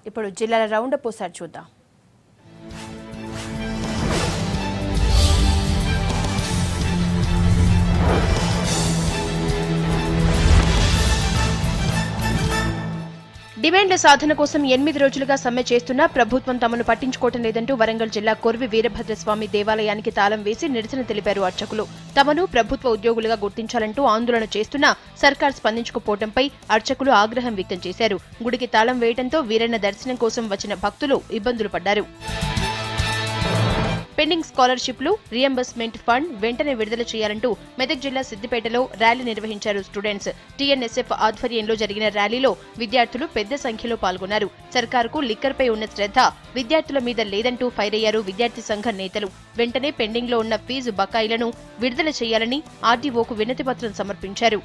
ఇప్పుడు జిల్లాల రౌండప్ ఒకసారి చూద్దాం. డిమాండ్ల సాధన కోసం 8 రోజులుగా సమ్మె చేస్తున్నా ప్రభుత్వం తమను పట్టించుకోవటం లేదంటూ వరంగల్ జిల్లా కొర్వి వీరభద్రస్వామి దేవాలయానికి తాళం వేసి నిరసన తెలిపారు అర్చకులు. తమను ప్రభుత్వ ఉద్యోగులుగా గుర్తించాలంటూ ఆందోళన చేస్తున్నా సర్కార్ స్పందించకపోవడంపై అర్చకులు ఆగ్రహం వ్యక్తం చేశారు. గుడికి తాళం వేయడంతో వీరన్న దర్శనం కోసం వచ్చిన భక్తులు ఇబ్బందులు పడ్డారు. పెండింగ్ స్కాలర్షిప్లు, రియంబర్స్మెంట్ ఫండ్ వెంటనే విడుదల చేయాలంటూ మెదక్ జిల్లా సిద్దిపేటలో ర్యాలీ నిర్వహించారు స్టూడెంట్స్. టీఎన్ఎస్ఎఫ్ ఆధ్వర్యంలో జరిగిన ర్యాలీలో విద్యార్థులు పెద్ద సంఖ్యలో పాల్గొన్నారు. సర్కారుకు లిక్కర్పై ఉన్న శ్రద్ధ విద్యార్థుల మీద లేదంటూ ఫైర్ అయ్యారు విద్యార్థి సంఘ నేతలు. వెంటనే పెండింగ్లో ఉన్న ఫీజు బకాయిలను విడుదల చేయాలని ఆర్డీఓకు వినతిపత్రం సమర్పించారు.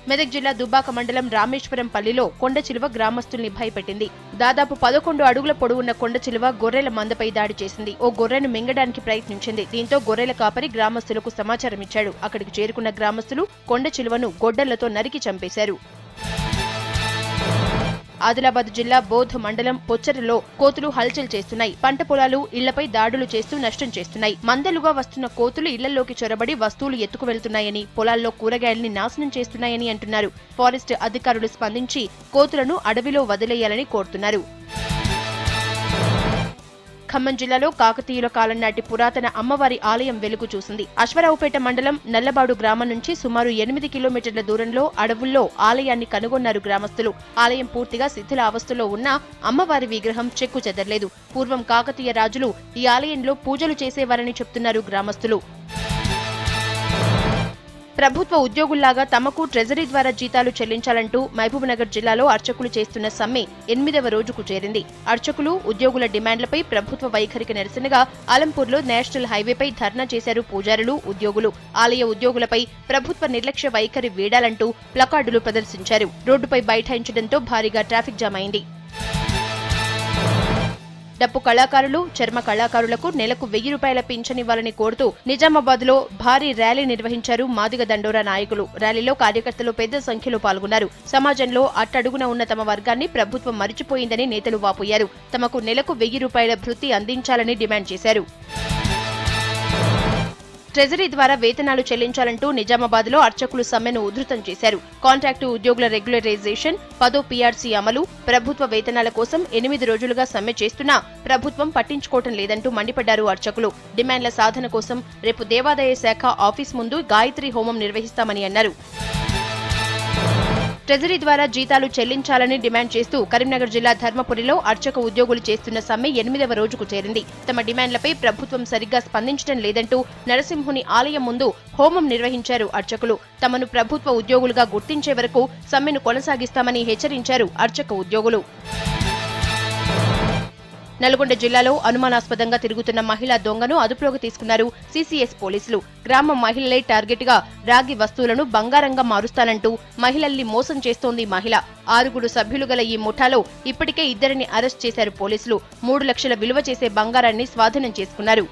మెదక్ జిల్లా దుబ్బాక మండలం రామేశ్వరం పల్లిలో కొండచిలువ గ్రామస్తుల్ని భయపెట్టింది. దాదాపు 11 అడుగుల పొడవున్న కొండచిలువ గొర్రెల మందపై దాడి చేసింది. ఓ గొర్రెను మింగడానికి ప్రయత్నించింది. దీంతో గొర్రెల కాపరి గ్రామస్తులకు సమాచారం ఇచ్చాడు. అక్కడికి చేరుకున్న గ్రామస్తులు కొండచిలువను గొడ్డళ్లతో నరికి చంపేశారు. ఆదిలాబాద్ జిల్లా బోధ్ మండలం పొచ్చరలో కోతులు హల్చల్ చేస్తున్నాయి. పంట పొలాలు, ఇళ్లపై దాడులు చేస్తూ నష్టం చేస్తున్నాయి. మందలుగా వస్తున్న కోతులు ఇళ్లలోకి చొరబడి వస్తువులు ఎత్తుకు వెళ్తున్నాయని, పొలాల్లో కూరగాయల్ని నాశనం చేస్తున్నాయని అంటున్నారు. ఫారెస్ట్ అధికారులు స్పందించి కోతులను అడవిలో వదిలేయాలని కోరుతున్నారు. ఖమ్మం జిల్లాలో కాకతీయుల కాలం నాటి పురాతన అమ్మవారి ఆలయం వెలుగు చూసింది. అశ్వరావుపేట మండలం నల్లబాడు గ్రామం నుంచి సుమారు 8 కిలోమీటర్ల దూరంలో అడవుల్లో ఆలయాన్ని కనుగొన్నారు గ్రామస్తులు. ఆలయం పూర్తిగా శిథిల అవస్థలో ఉన్న అమ్మవారి విగ్రహం చెక్కు చెదరలేదు. పూర్వం కాకతీయ రాజులు ఈ ఆలయంలో పూజలు చేసేవారని చెప్తున్నారు గ్రామస్తులు. ప్రభుత్వ ఉద్యోగుల్లాగా తమకు ట్రెజరీ ద్వారా జీతాలు చెల్లించాలంటూ మహబూబ్నగర్ జిల్లాలో అర్చకులు చేస్తున్న సమ్మె 8వ రోజుకు చేరింది. అర్చకులు, ఉద్యోగుల డిమాండ్లపై ప్రభుత్వ వైఖరికి నిరసనగా ఆలంపూర్లో నేషనల్ హైవేపై ధర్నా చేశారు పూజారులు, ఉద్యోగులు. ఆలయ ఉద్యోగులపై ప్రభుత్వ నిర్లక్ష్య వైఖరి వీడాలంటూ ప్లకార్డులు ప్రదర్శించారు. రోడ్డుపై బైఠాయించడంతో భారీగా ట్రాఫిక్ జామ్ అయింది. డప్పు కళాకారులు, చర్మ కళాకారులకు నెలకు 1000 రూపాయల పింఛనివ్వాలని కోరుతూ నిజామాబాద్లో భారీ ర్యాలీ నిర్వహించారు మాదిగ దండోరా నాయకులు. ర్యాలీలో కార్యకర్తలు పెద్ద సంఖ్యలో పాల్గొన్నారు. సమాజంలో అట్టడుగున ఉన్న తమ వర్గాన్ని ప్రభుత్వం మరిచిపోయిందని నేతలు వాపోయారు. తమకు నెలకు 1000 రూపాయల భృతి అందించాలని డిమాండ్ చేశారు. ట్రెజరీ ద్వారా వేతనాలు చెల్లించాలంటూ నిజామాబాద్లో అర్చకులు సమ్మెను ఉధృతం చేశారు. కాంట్రాక్టు ఉద్యోగుల రెగ్యులరైజేషన్, 10వ పీఆర్సీ అమలు, ప్రభుత్వ వేతనాల కోసం 8 రోజులుగా సమ్మె చేస్తున్నా ప్రభుత్వం పట్టించుకోవటం లేదంటూ మండిపడ్డారు అర్చకులు. డిమాండ్ల సాధన కోసం రేపు దేవాదాయ శాఖ ఆఫీస్ ముందు గాయత్రి హోమం నిర్వహిస్తామని అన్నారు. ట్రెజరీ ద్వారా జీతాలు చెల్లించాలని డిమాండ్ చేస్తూ కరీంనగర్ జిల్లా ధర్మపురిలో అర్చక ఉద్యోగులు చేస్తున్న సమ్మె 8వ రోజుకు చేరింది. తమ డిమాండ్లపై ప్రభుత్వం సరిగ్గా స్పందించడం లేదంటూ నరసింహుని ఆలయం ముందు హోమం నిర్వహించారు అర్చకులు. తమను ప్రభుత్వ ఉద్యోగులుగా గుర్తించే వరకు సమ్మెను కొనసాగిస్తామని హెచ్చరించారు అర్చక ఉద్యోగులు. నల్గొండ జిల్లాలో అనుమానాస్పదంగా తిరుగుతున్న మహిళా దొంగను అదుపులోకి తీసుకున్నారు సీసీఎస్ పోలీసులు. గ్రామ మహిళలే టార్గెట్ గా రాగి వస్తువులను బంగారంగా మారుస్తానంటూ మహిళల్ని మోసం చేస్తోంది మహిళ. 6 సభ్యులు గల ఈ ముఠాలో ఇప్పటికే 2 అరెస్ట్ చేశారు పోలీసులు. 3 లక్షల విలువ చేసే బంగారాన్ని స్వాధీనం చేసుకున్నారు.